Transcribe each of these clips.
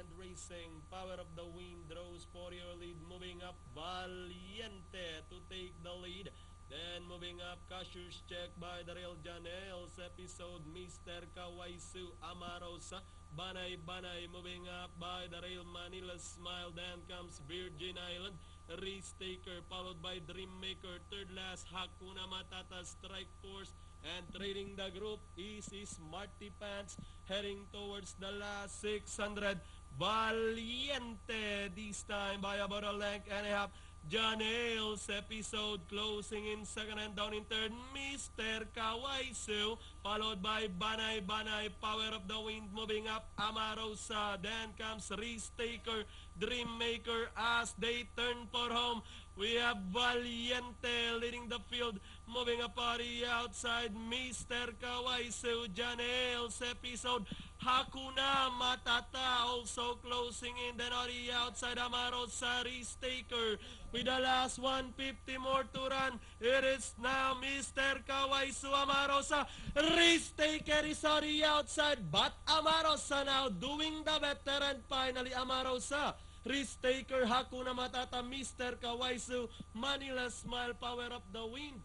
and racing. Power of the Wind draws for your lead. Moving up, Valiente to take the lead. Then moving up, Cashier's Check by the Real Janelles. Episode, Mr. Kawaisu Amarosa. Banay Banay moving up by the Real Manila Smile. Then comes Virgin Island. Race Taker followed by Dreammaker. Third last, Hakuna Matata, Strike Force. And trading the group is Smarty Pants heading towards the last 600. Valiente this time by about a length and a half. Janelles episode closing in second and down in third. Mr. Kawaisu followed by Banay Banay. Power of the Wind moving up. Amarosa. Then comes Race Taker, Dreammaker as they turn for home. We have Valiente leading the field. Moving up on the outside, Mr. Kawaisu, Janelles episode, Hakuna Matata also closing in. Then on the outside, Amarosa, Race Taker with the last 150 more to run. It is now Mr. Kawaisu, Amarosa. Race Taker is on the outside, but Amarosa now doing the better, and finally Amarosa. Race Taker, Hakuna Matata, Mr. Kawaisu, Manila Smile, Power of the Wind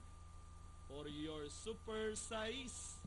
for your super size